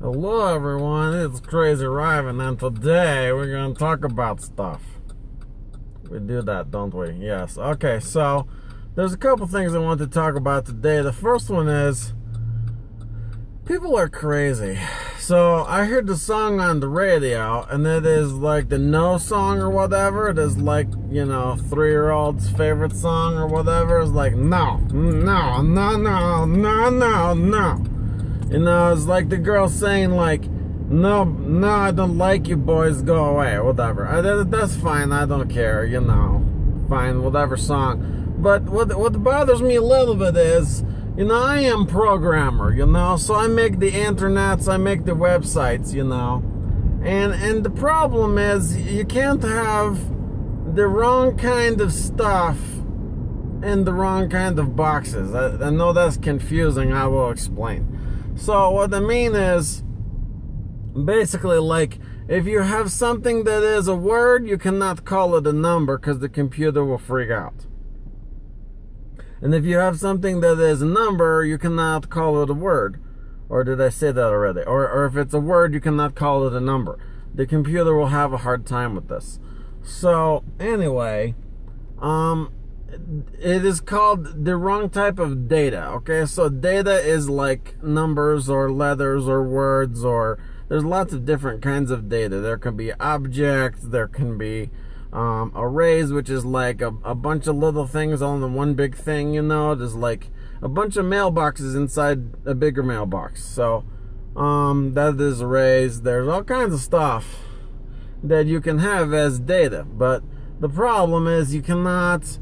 Hello everyone, it's Crazy Ryvan, and today we're going to talk about stuff. We do that, don't we? Yes. Okay, so there's a couple things I want to talk about today. The first one is, people are crazy. So I heard the song on the radio, and it is like the No song or whatever. It is like, 3-year-old's favorite song or whatever. It's like, no, no, no, no, no, no, no. It's like the girl saying like, no, I don't like you boys, go away, or whatever. That's fine, I don't care, fine, whatever song. But what bothers me a little bit is, I am programmer, so I make the internets, I make the websites, and the problem is, you can't have the wrong kind of stuff in the wrong kind of boxes. I know that's confusing, I will explain. So what I mean is, basically, like, if you have something that is a word, you cannot call it a number because the computer will freak out. And if you have something that is a number, you cannot call it a word. Or did I say that already? Or if it's a word, you cannot call it a number. The computer will have a hard time with this. So, anyway, it is called the wrong type of data, okay? So data is like numbers or letters or words, or there's lots of different kinds of data. There can be objects, there can be arrays, which is like a bunch of little things all in one big thing, There's like a bunch of mailboxes inside a bigger mailbox. So that is arrays. There's all kinds of stuff that you can have as data. But the problem is you cannot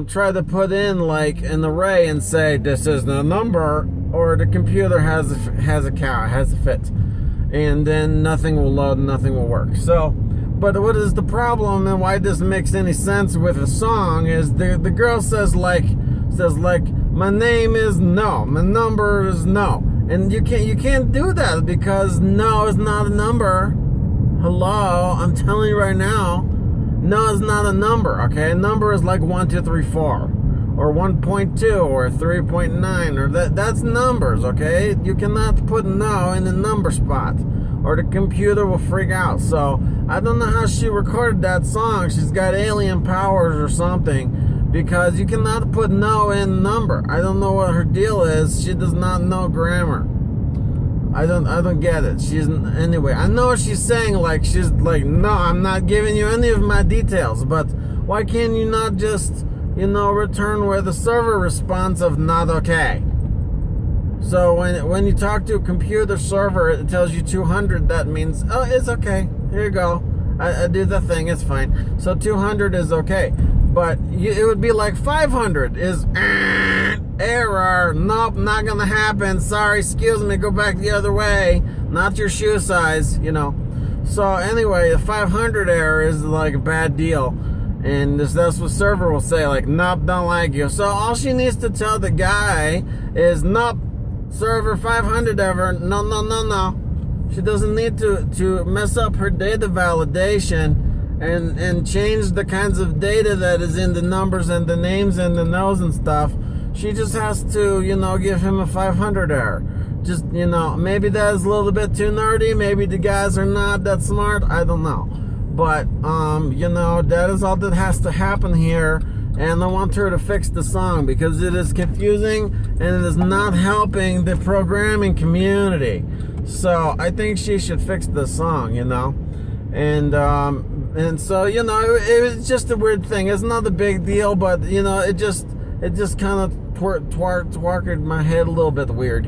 try to put in like an array and say this is the number, or the computer has a fit, and then nothing will load, nothing will work. So, but what is the problem, and why this makes any sense with a song, is the girl says like my name is no, my number is no, and you can't do that because no is not a number. Hello, I'm telling you right now. No, it's not a number, okay? A number is like 1, 2, 3, 4, or 1.2, or 3.9, or that's numbers, okay? You cannot put no in the number spot, or the computer will freak out. So, I don't know how she recorded that song. She's got alien powers or something, because you cannot put no in number. I don't know what her deal is. She does not know grammar. I don't get it. Anyway, I know what she's saying, like, she's like, no, I'm not giving you any of my details, but why can't you not just, return with a server response of not okay? So when you talk to a computer server, it tells you 200, that means, oh, it's okay, here you go. I did the thing, it's fine. So 200 is okay. But it would be like 500 is error. Nope, not gonna happen. Sorry, excuse me, go back the other way. Not your shoe size, So anyway, the 500 error is like a bad deal. And that's what server will say, like, nope, don't like you. So all she needs to tell the guy is, nope, server 500 error. No. She doesn't need to mess up her data validation and change the kinds of data that is in the numbers and the names and the no's and stuff. She just has to, give him a 500 error. Just, maybe that is a little bit too nerdy. Maybe the guys are not that smart. I don't know. But, that is all that has to happen here. And I want her to fix the song because it is confusing and it is not helping the programming community. So I think she should fix the song, And so, it was just a weird thing. It's not a big deal, but, it just kind of twerked my head a little bit weird,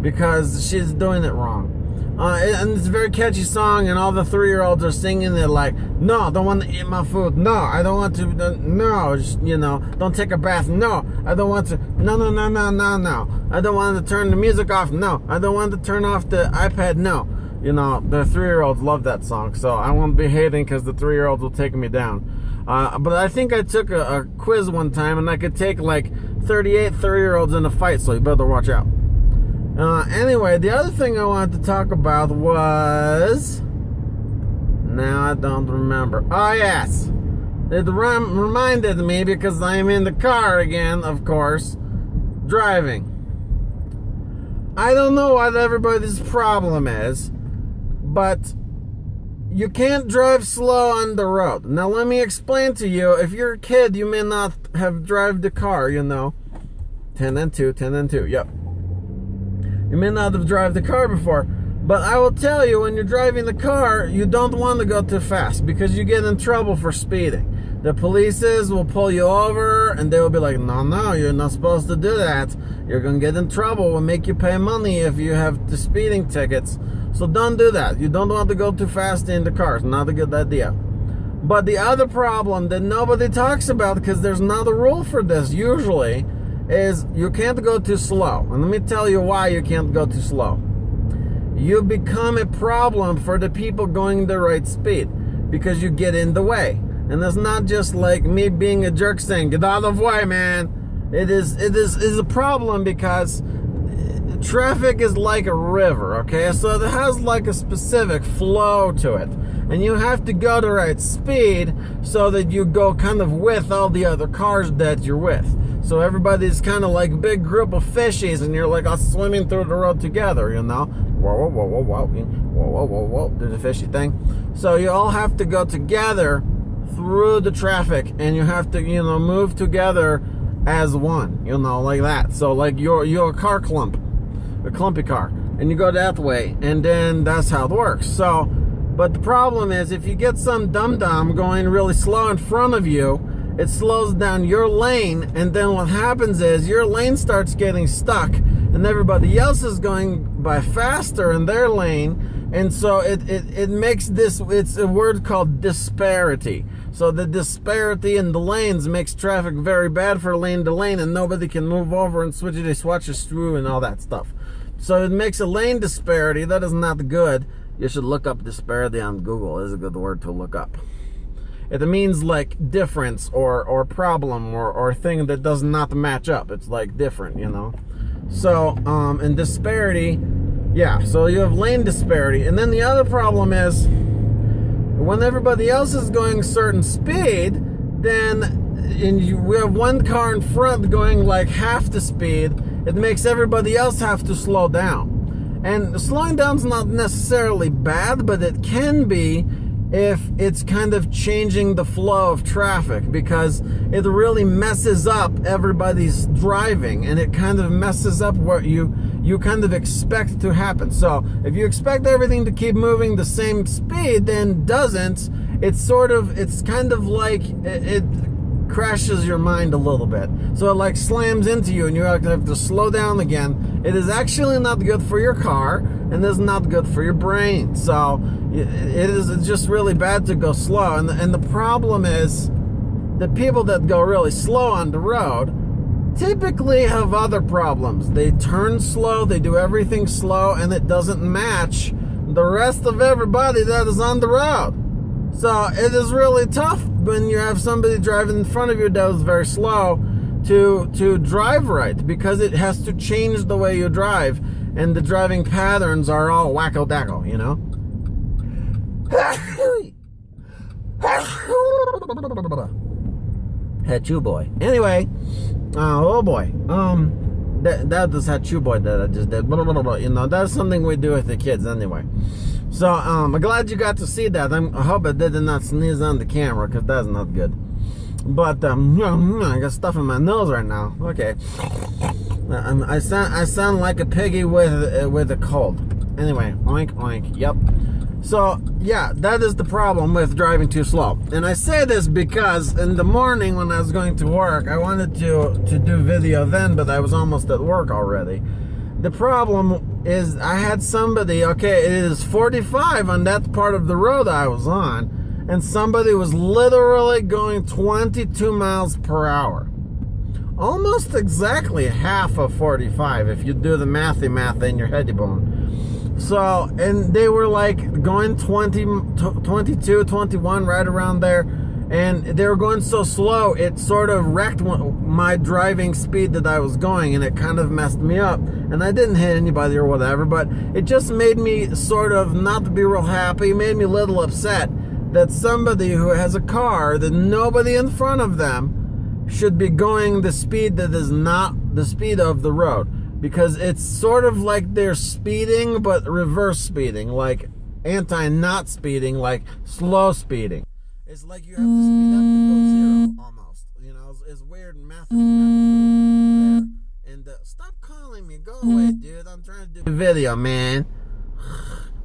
because she's doing it wrong. And it's a very catchy song, and all the 3-year-olds are singing it like, no, I don't want to eat my food. No, I don't want to, no, don't take a bath. No, I don't want to, no. I don't want to turn the music off. No, I don't want to turn off the iPad. No. The 3-year-olds love that song, so I won't be hating because the 3-year-olds will take me down. But I think I took a quiz one time, and I could take like 38 30-year-olds in a fight, so you better watch out. Anyway, the other thing I wanted to talk about was... Now I don't remember. Oh, yes. It reminded me because I am in the car again, of course, driving. I don't know what everybody's problem is, but you can't drive slow on the road. Now let me explain to you, if you're a kid, you may not have driven the car, 10 and 2, yep. You may not have driven the car before, but I will tell you, when you're driving the car, you don't want to go too fast because you get in trouble for speeding. The police will pull you over and they will be like, no, you're not supposed to do that. You're going to get in trouble. We'll make you pay money if you have the speeding tickets. So don't do that. You don't want to go too fast in the car. It's not a good idea. But the other problem that nobody talks about, because there's not a rule for this usually, is you can't go too slow. And let me tell you why you can't go too slow. You become a problem for the people going the right speed because you get in the way. And it's not just like me being a jerk saying, get out of the way, man. It is a problem because traffic is like a river, okay? So it has like a specific flow to it. And you have to go the right speed so that you go kind of with all the other cars that you're with. So everybody's kind of like a big group of fishies and you're like all swimming through the road together, Whoa, do the fishy thing. So you all have to go together through the traffic and you have to, move together as one, like that. So like you're a car clump, a clumpy car, and you go that way, and then that's how it works. So, but the problem is if you get some dum-dum going really slow in front of you, it slows down your lane, and then what happens is your lane starts getting stuck and everybody else is going by faster in their lane, and so it makes this, it's a word called disparity. So the disparity in the lanes makes traffic very bad for lane to lane, and nobody can move over and switches through and all that stuff. So it makes a lane disparity. That is not good. You should look up disparity on Google. It is a good word to look up. It means like difference or problem or thing that does not match up. It's like different, So, and disparity, yeah, so you have lane disparity. And then the other problem is when everybody else is going a certain speed, then we have one car in front going like half the speed. It makes everybody else have to slow down. And slowing down is not necessarily bad, but it can be if it's kind of changing the flow of traffic, because it really messes up everybody's driving, and it kind of messes up what you kind of expect to happen. So if you expect everything to keep moving the same speed, then doesn't, it's kind of like it crashes your mind a little bit. So it like slams into you and you have to slow down again. It is actually not good for your car, and it's not good for your brain. So it's just really bad to go slow. And the problem is the people that go really slow on the road typically have other problems. They turn slow, they do everything slow, and it doesn't match the rest of everybody that is on the road. So it is really tough when you have somebody driving in front of you that is very slow to drive right, because it has to change the way you drive, and the driving patterns are all wacko-dacko, Hatchu boy. Anyway, oh boy. That was Hatchu boy that I just did. That's something we do with the kids anyway. So I'm glad you got to see that. I hope I did not sneeze on the camera, because that's not good. But I got stuff in my nose right now. Okay. I sound like a piggy with a cold. Anyway, oink oink. Yep. So yeah, that is the problem with driving too slow. And I say this because in the morning when I was going to work, I wanted to do video then, but I was almost at work already. The problem is I had somebody, okay, it is 45 on that part of the road I was on, and somebody was literally going 22 miles per hour. Almost exactly half of 45 if you do the mathy math in your heady bone. So, and they were like going 22, 21, right around there. And they were going so slow, it sort of wrecked my driving speed that I was going, and it kind of messed me up. And I didn't hit anybody or whatever, but it just made me sort of not be real happy, made me a little upset that somebody who has a car that nobody in front of them should be going the speed that is not the speed of the road. because it's sort of like they're speeding, but reverse speeding, like anti-not speeding, like slow speeding. It's like you have to speed up to go zero, almost. You know, it's weird method there. And stop calling me. Go away, dude. I'm trying to do a video, man.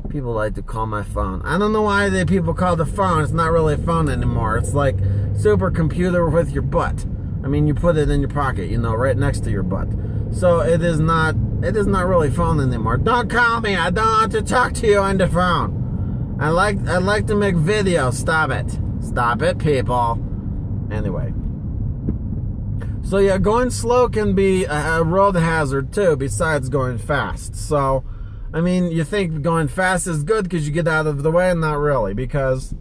People like to call my phone. I don't know why people call the phone. It's not really a phone anymore. It's like supercomputer with your butt. I mean, you put it in your pocket, you know, right next to your butt. So it is not really phone anymore. Don't call me. I don't want to talk to you on the phone. I like to make videos. Stop it. Stop it, people. Anyway. So yeah, going slow can be a road hazard too, besides going fast. So, I mean, you think going fast is good because you get out of the way, not really, because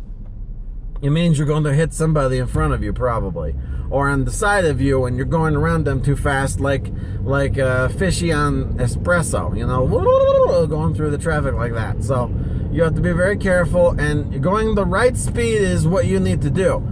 it means you're going to hit somebody in front of you probably, or on the side of you when you're going around them too fast, like fishy on espresso, you know, going through the traffic like that. So you have to be very careful, and going the right speed is what you need to do.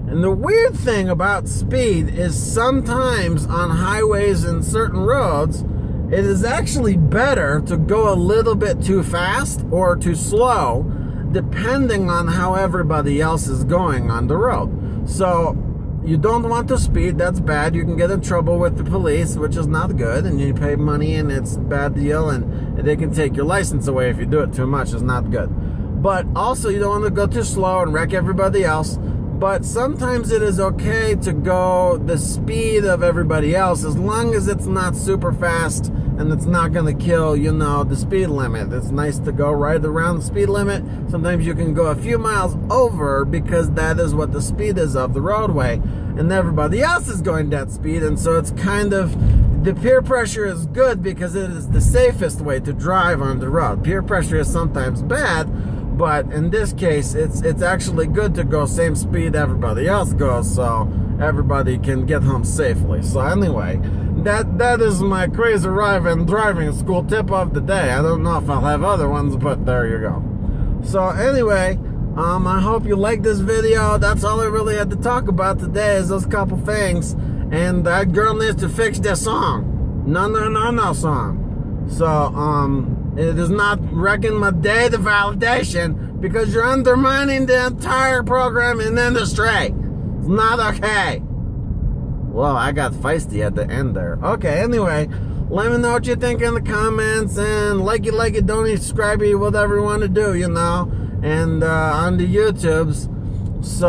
And the weird thing about speed is sometimes on highways and certain roads, it is actually better to go a little bit too fast or too slow, depending on how everybody else is going on the road. So you don't want to speed. That's bad. You can get in trouble with the police, which is not good, and you pay money, and it's a bad deal, and they can take your license away if you do it too much. It's not good. But also, you don't want to go too slow and wreck everybody else. But sometimes it is okay to go the speed of everybody else, as long as it's not super fast and it's not going to kill, you know, the speed limit. It's nice to go right around the speed limit. Sometimes you can go a few miles over because that is what the speed is of the roadway, and everybody else is going that speed. And so it's kind of, the peer pressure is good because it is the safest way to drive on the road. Peer pressure is sometimes bad, but in this case, it's actually good to go same speed everybody else goes, so everybody can get home safely. So anyway, that is my crazy Ryvan driving school tip of the day. I don't know if I'll have other ones, but there you go. So anyway, I hope you like this video. That's all I really had to talk about today, is those couple things. And that girl needs to fix their song. No song. So, it is not wrecking my data validation because you're undermining the entire programming industry. It's not okay. Well, I got feisty at the end there. Okay, anyway, let me know what you think in the comments, and like it, don't subscribe, whatever you want to do, you know, and on the YouTubes. So,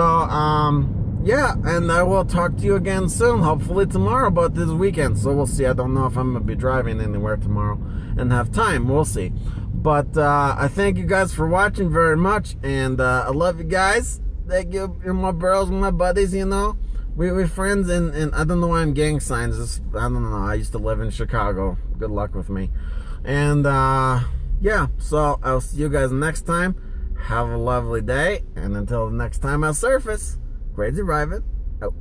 yeah, and I will talk to you again soon, hopefully tomorrow, but this weekend. So we'll see. I don't know if I'm going to be driving anywhere tomorrow and have time. We'll see. But I thank you guys for watching very much, and I love you guys. Thank you. You're my bros, my buddies, you know. We're friends, and I don't know why I'm gang signs. I don't know. I used to live in Chicago. Good luck with me. And, yeah, so I'll see you guys next time. Have a lovely day, and until the next time I surface, Crazy Ryvan out.